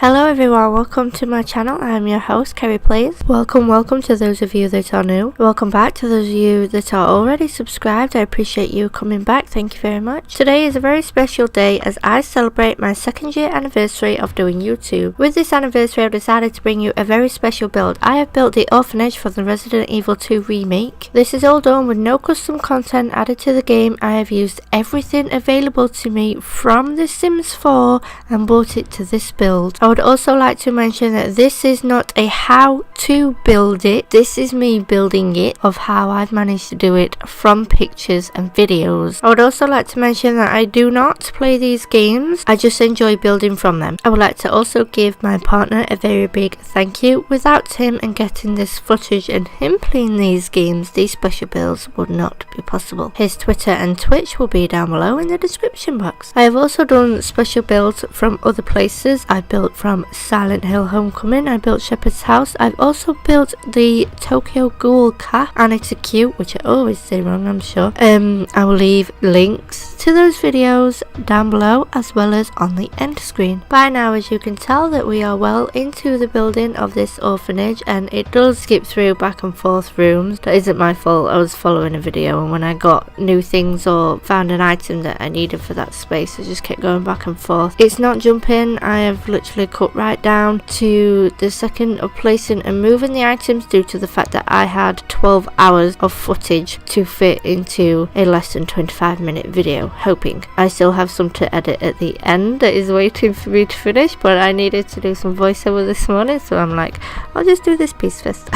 Hello everyone, welcome to my channel. I am your host, KerryPlays. Welcome to those of you that are new. Welcome back to those of you that are already subscribed. I appreciate you coming back. Thank you very much. Today is a very special day as I celebrate my 2nd year anniversary of doing YouTube. With this anniversary, I've decided to bring you a very special build. I have built the Orphanage for the Resident Evil 2 remake. This is all done with no custom content added to the game. I have used everything available to me from The Sims 4 and brought it to this build. I would also like to mention that this is not a how to build it. This is me building it of how I've managed to do it from pictures and videos. I would also like to mention that I do not play these games. I just enjoy building from them. I would like to also give my partner a very big thank you. Without him and getting this footage and him playing these games, these special builds would not be possible. His Twitter and Twitch will be down below in the description box. I have also done special builds from other places. I built from Silent Hill Homecoming, I built Shepherd's House, I've also built the Tokyo Ghoul cat, and it's a cute, which I always say wrong, I'm sure. I will leave links to those videos down below as well as on the end screen. By now, as you can tell, that we are well into the building of this orphanage, and it does skip through back and forth rooms. That isn't my fault. I was following a video, and when I got new things or found an item that I needed for that space, I just kept going back and forth. It's not jumping. I have literally cut right down to the second of placing and moving the items due to the fact that I had 12 hours of footage to fit into a less than 25-minute video, hoping I still have some to edit at the end that is waiting for me to finish, but I needed to do some voiceover this morning, so I'm like, I'll just do this piece first.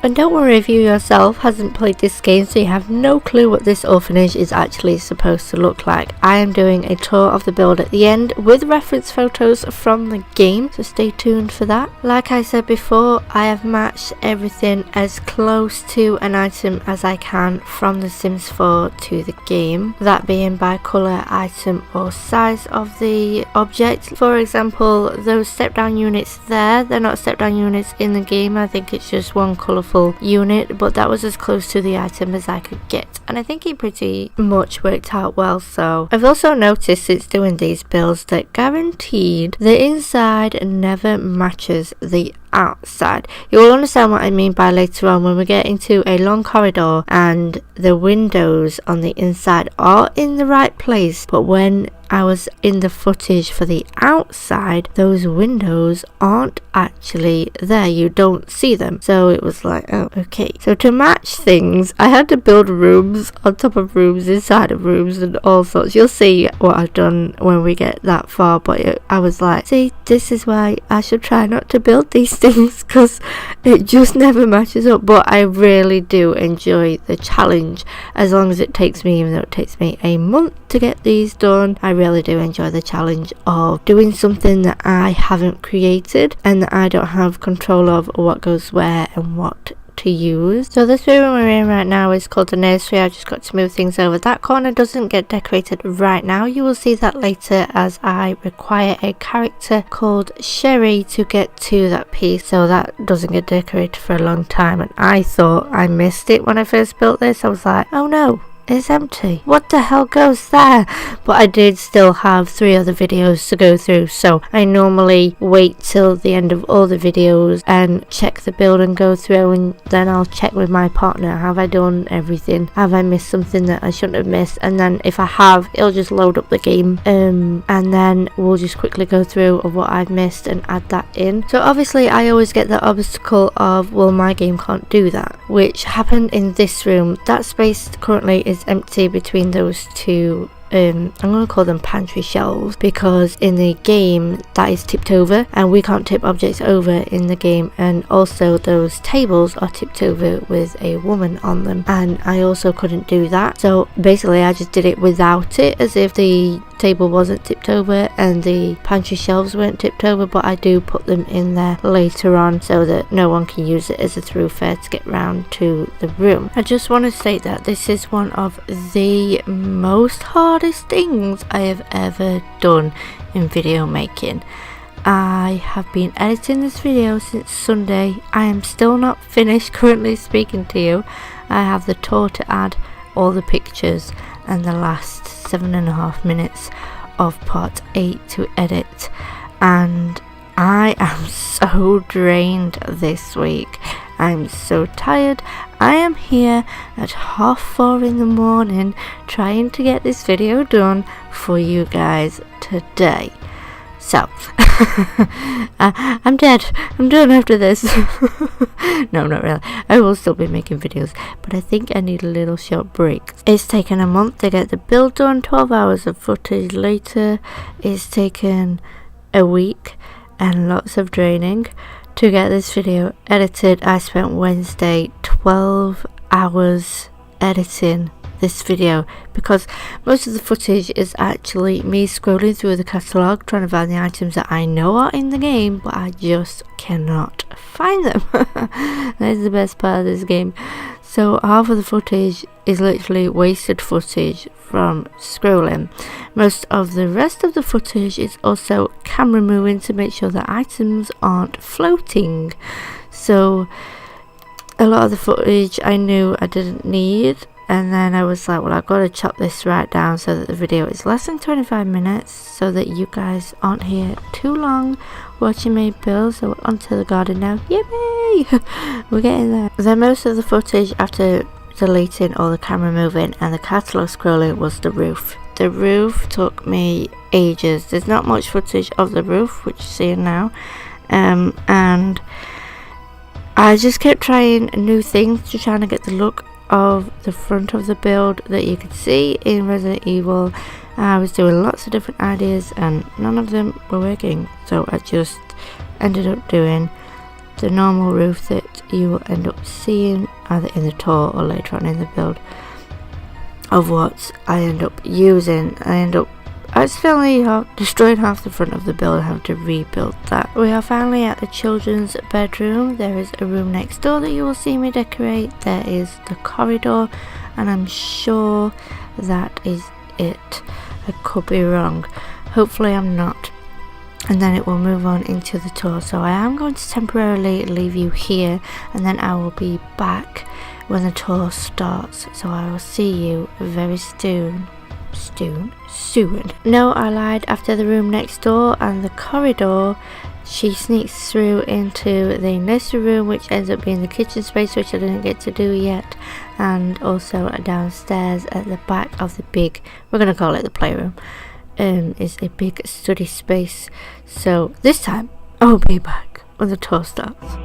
And don't worry if you yourself hasn't played this game, so you have no clue what this orphanage is actually supposed to look like. I am doing a tour of the build at the end with reference photos from the game, so stay tuned for that. Like I said before, I have matched everything as close to an item as I can from The Sims 4 to the game, that being by colour, item or size of the object. For example, those step down units there, they're not step down units in the game. I think it's just one colourful unit, but that was as close to the item as I could get, and I think it pretty much worked out well. So I've also noticed since doing these builds that guaranteed the inside never matches the outside. You will understand what I mean by later on when we get into a long corridor and the windows on the inside are in the right place, but when I was in the footage for the outside, those windows aren't actually there. You don't see them. So it was like, oh, okay. So to match things, I had to build rooms on top of rooms, inside of rooms, and all sorts. You'll see what I've done when we get that far, but I was like, see, this is why I should try not to build these things, because it just never matches up. But I really do enjoy the challenge, as long as it takes me, even though it takes me a month to get these done. I really do enjoy the challenge of doing something that I haven't created and that I don't have control of what goes where and what to use. So this room we're in right now is called the Nursery. I just got to move things over. That corner doesn't get decorated right now. You will see that later, as I require a character called Sherry to get to that piece, so that doesn't get decorated for a long time, and I thought I missed it when I first built this. I was like, oh no, it's empty. What the hell goes there? But I did still have 3 other videos to go through, so I normally wait till the end of all the videos and check the build and go through, and then I'll check with my partner, have I done everything? Have I missed something that I shouldn't have missed? And then if I have, it'll just load up the game, and then we'll just quickly go through of what I've missed and add that in. So obviously I always get the obstacle of, well, my game can't do that, which happened in this room. That space currently is empty between those two I'm going to call them pantry shelves, because in the game that is tipped over and we can't tip objects over in the game, and also those tables are tipped over with a woman on them, and I also couldn't do that. So basically I just did it without it, as if the table wasn't tipped over and the pantry shelves weren't tipped over, but I do put them in there later on so that no one can use it as a thoroughfare to get round to the room. I just want to say that this is one of the most hardest things I have ever done in video making. I have been editing this video since Sunday. I am still not finished currently speaking to you. I have the tour to add, all the pictures, and the last 7.5 minutes of part 8 to edit, and I am so drained this week. I'm so tired. I am here at 4:30 in the morning trying to get this video done for you guys today. So, I'm dead. I'm done after this. No, not really. I will still be making videos, but I think I need a little short break. It's taken a month to get the build done. 12 hours of footage later. It's taken a week and lots of draining to get this video edited. I spent Wednesday 12 hours editing this video because most of the footage is actually me scrolling through the catalogue trying to find the items that I know are in the game, but I just cannot find them. That is the best part of this game. So half of the footage is literally wasted footage from scrolling. Most of the rest of the footage is also camera moving to make sure that items aren't floating. So a lot of the footage I knew I didn't need, and then I was like, well, I've got to chop this right down so that the video is less than 25 minutes so that you guys aren't here too long watching me build. So we're onto the garden now. Yippee! We're getting there. Then most of the footage after deleting all the camera moving and the catalogue scrolling was the roof. The roof took me ages. There's not much footage of the roof, which you're seeing now. And I just kept trying new things to try and get the look of the front of the build that you could see in Resident Evil. I was doing lots of different ideas and none of them were working, so I just ended up doing the normal roof that you will end up seeing either in the tour or later on in the build of what I end up using. I end up accidentally destroying half the front of the build and have to rebuild that. We are finally at the children's bedroom. There is a room next door that you will see me decorate. There is the corridor, and I'm sure that is it. I could be wrong. Hopefully I'm not. And then it will move on into the tour. So I am going to temporarily leave you here, and then I will be back when the tour starts. So I will see you very soon. No, I lied. After the room next door and the corridor, she sneaks through into the nursery room, which ends up being the kitchen space, which I didn't get to do yet, and also downstairs at the back of the big, we're going to call it the playroom, is a big study space. So this time I will be back when the tour starts.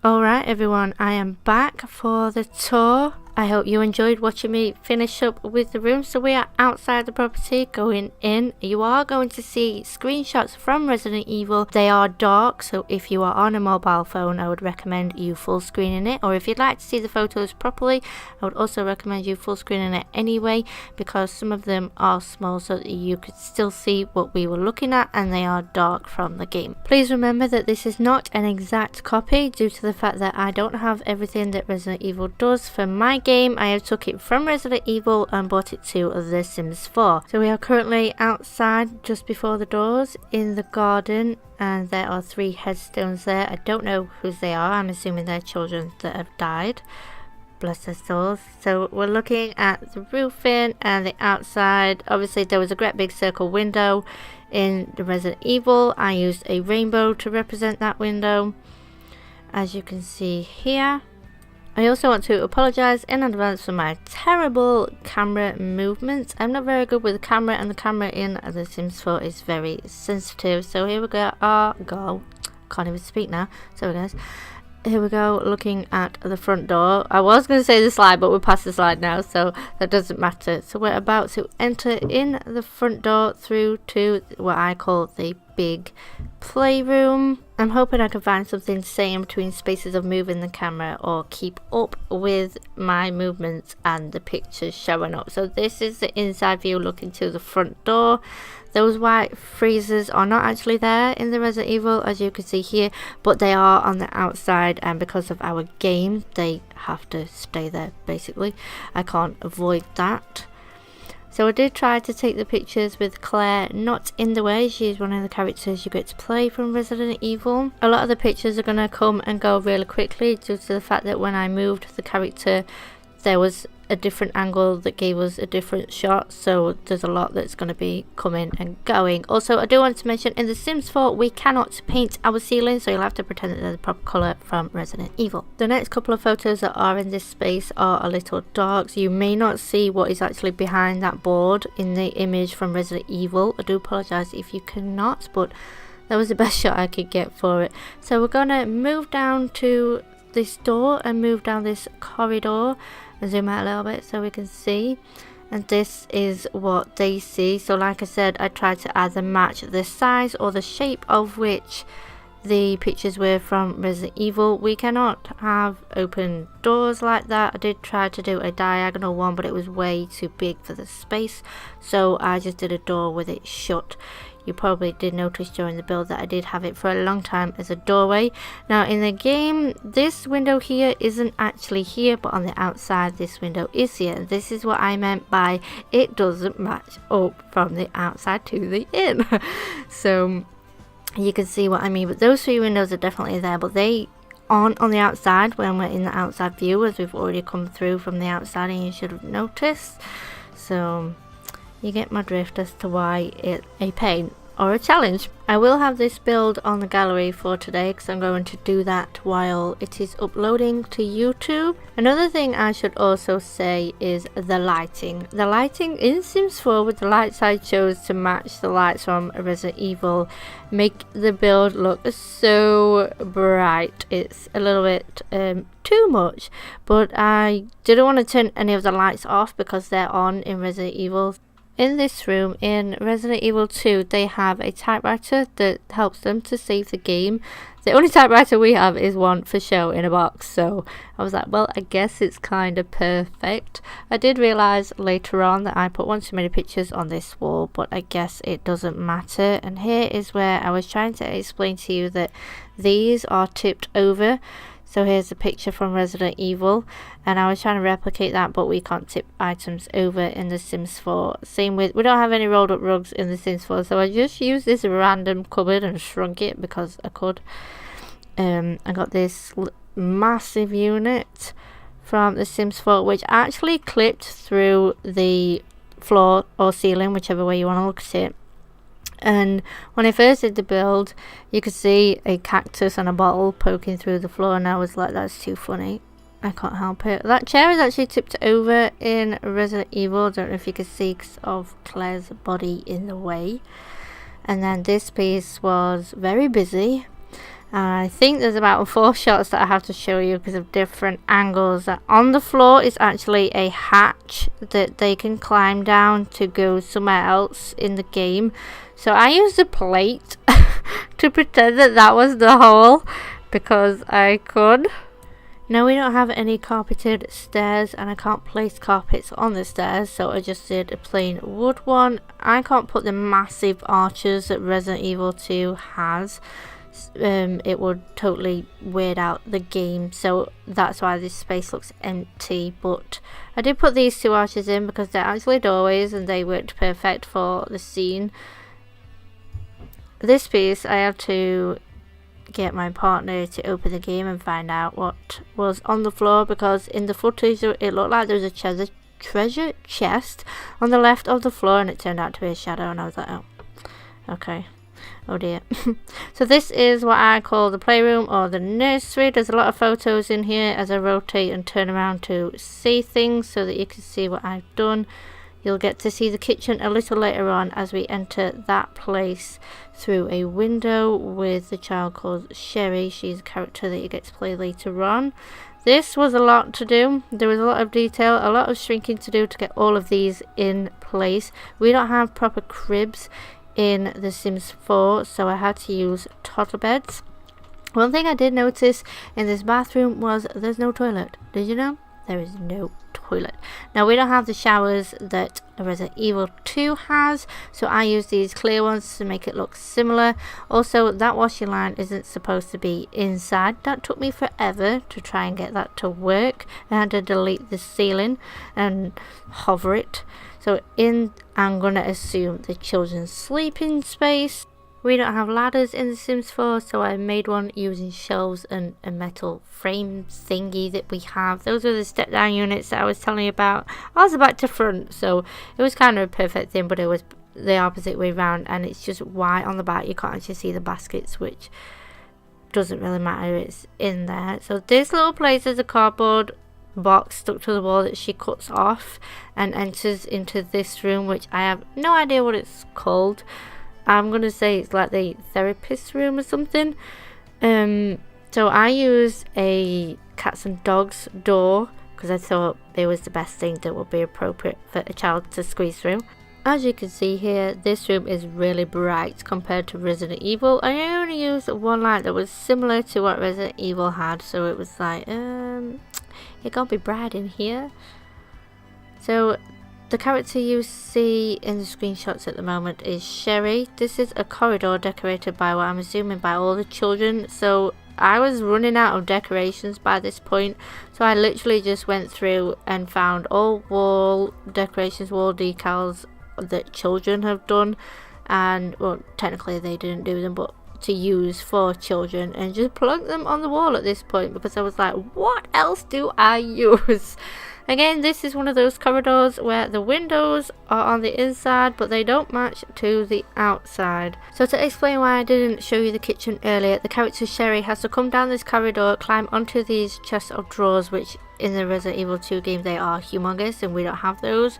Alright everyone, I am back for the tour. I hope you enjoyed watching me finish up with the room. So we are outside the property going in. You are going to see screenshots from Resident Evil. They are dark, so if you are on a mobile phone I would recommend you full screening it, or if you'd like to see the photos properly I would also recommend you full screening it anyway, because some of them are small so that you could still see what we were looking at, and they are dark from the game. Please remember that this is not an exact copy due to the fact that I don't have everything that Resident Evil does for my game. I have took it from Resident Evil and brought it to The Sims 4. So we are currently outside just before the doors in the garden, and there are 3 headstones there. I don't know whose they are. I'm assuming they're children that have died. Bless their souls. So we're looking at the roofing and the outside. Obviously there was a great big circle window in the Resident Evil. I used a rainbow to represent that window, as you can see here. I also want to apologise in advance for my terrible camera movements. I'm not very good with the camera, and the camera in The Sims 4 is very sensitive. So here we go. Can't even speak now. Sorry guys. Here we go, looking at the front door. I was going to say the slide, but we're past the slide now, so that doesn't matter. So we're about to enter in the front door through to what I call the big playroom. I'm hoping I can find something to say in between spaces of moving the camera, or keep up with my movements and the pictures showing up. So this is the inside view looking to the front door. Those white freezers are not actually there in the Resident Evil, as you can see here, but they are on the outside, and because of our game they have to stay there basically. I can't avoid that. So I did try to take the pictures with Claire not in the way. She's one of the characters you get to play from Resident Evil. A lot of the pictures are going to come and go really quickly due to the fact that when I moved the character there was a different angle that gave us a different shot, so there's a lot that's going to be coming and going. Also, I do want to mention in The Sims 4 we cannot paint our ceilings, so you'll have to pretend that they're the proper colour from Resident Evil. The next couple of photos that are in this space are a little dark, so you may not see what is actually behind that board in the image from Resident Evil. I do apologise if you cannot, but that was the best shot I could get for it. So we're going to move down to this door and move down this corridor and zoom out a little bit so we can see, and this is what they see. So like I said, I tried to either match the size or the shape of which the pictures were from Resident Evil. We cannot have open doors like that. I did try to do a diagonal one, but it was way too big for the space, so I just did a door with it shut. You probably did notice during the build that I did have it for a long time as a doorway. Now in the game this window here isn't actually here, but on the outside this window is here, and this is what I meant by it doesn't match up from the outside to the in. So you can see what I mean, but those 3 windows are definitely there, but they aren't on the outside when we're in the outside view, as we've already come through from the outside and you should have noticed. So you get my drift as to why it's a pain or a challenge. I will have this build on the gallery for today because I'm going to do that while it is uploading to YouTube. Another thing I should also say is the lighting. The lighting in Sims 4 with the lights I chose to match the lights from Resident Evil make the build look so bright. It's a little bit too much, but I didn't want to turn any of the lights off because they're on in Resident Evil. In this room, in Resident Evil 2, they have a typewriter that helps them to save the game. The only typewriter we have is one for show in a box, so I was like, well, I guess it's kind of perfect. I did realise later on that I put one too many pictures on this wall, but I guess it doesn't matter. And here is where I was trying to explain to you that these are tipped over. So here's a picture from Resident Evil, and I was trying to replicate that, but we can't tip items over in The Sims 4. Same with, we don't have any rolled up rugs in The Sims 4, so I just used this random cupboard and shrunk it because I could. I got this massive unit from The Sims 4, which actually clipped through the floor or ceiling, whichever way you want to look at it. And when I first did the build, you could see a cactus and a bottle poking through the floor, and I was like, that's too funny. I can't help it. That chair is actually tipped over in Resident Evil. I don't know if you can see because of Claire's body in the way. And then this piece was very busy, And I think there's about 4 shots that I have to show you because of different angles. On the floor is actually a hatch that they can climb down to go somewhere else in the game. So I used a plate to pretend that that was the hole because I could. Now we don't have any carpeted stairs and I can't place carpets on the stairs, so I just did a plain wood one. I can't put the massive arches that Resident Evil 2 has. It would totally weird out the game, so that's why this space looks empty. But I did put these 2 arches in because they're actually doorways and they worked perfect for the scene. This piece I have to get my partner to open the game and find out what was on the floor, because in the footage it looked like there was a treasure chest on the left of the floor and it turned out to be a shadow, and I was like, oh, okay. Oh dear. So this is what I call the playroom or the nursery. There's a lot of photos in here as I rotate and turn around to see things so that you can see what I've done. You'll get to see the kitchen a little later on as we enter that place through a window with the child called Sherry. She's a character that you get to play later on. This was a lot to do. There was a lot of detail, a lot of shrinking to do to get all of these in place. We don't have proper cribs in The Sims 4, so I had to use toddler beds. One thing I did notice in this bathroom was there's no toilet. Did you know? There is no toilet. Now we don't have the showers that Resident Evil 2 has, so I use these clear ones to make it look similar. Also, that washing line isn't supposed to be inside. That took me forever to try and get that to work. I had to delete the ceiling and hover it. So I'm gonna assume the children's sleeping space. We don't have ladders in The Sims 4, so I made one using shelves and a metal frame thingy that we have. Those are the step down units that I was telling you about. I was back to front, so it was kind of a perfect thing, but it was the opposite way around, and it's just white on the back. You can't actually see the baskets, which doesn't really matter, it's in there. So this little place is a cardboard box stuck to the wall that she cuts off and enters into this room, which I have no idea what it's called. I'm gonna say it's like the therapist room or something. So I used a cats and dogs door because I thought it was the best thing that would be appropriate for a child to squeeze through. As you can see here, this room is really bright compared to Resident Evil. I only used one light that was similar to what Resident Evil had, so it was like, it can't be bright in here. So the character you see in the screenshots at the moment is Sherry. This is a corridor decorated by what I'm assuming by all the children. So I was running out of decorations by this point, so I literally just went through and found all wall decorations, wall decals that children have done, and well, technically they didn't do them, but to use for children, and just plug them on the wall at this point because I was like, what else do I use? Again, this is one of those corridors where the windows are on the inside but they don't match to the outside. So to explain why I didn't show you the kitchen earlier, the character Sherry has to come down this corridor, climb onto these chests of drawers, which in the Resident Evil 2 game they are humongous and we don't have those.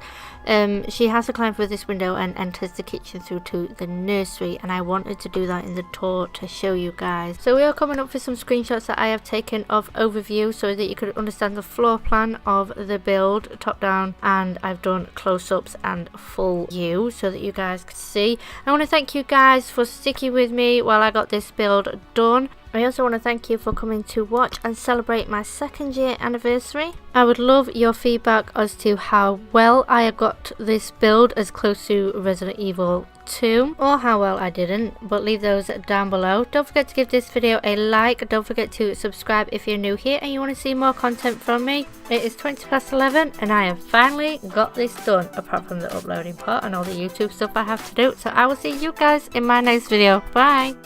She has to climb through this window and enters the kitchen through to the nursery, and I wanted to do that in the tour to show you guys. So we are coming up for some screenshots that I have taken of overview so that you could understand the floor plan of the build top down, and I've done close-ups and full view so that you guys could see. I want to thank you guys for sticking with me while I got this build done. I also want to thank you for coming to watch and celebrate my 2nd year anniversary. I would love your feedback as to how well I have got this build as close to Resident Evil 2, or how well I didn't, but leave those down below. Don't forget to give this video a like. Don't forget to subscribe if you're new here and you want to see more content from me. It is 11:20 and I have finally got this done, apart from the uploading part and all the YouTube stuff I have to do. So I will see you guys in my next video. Bye!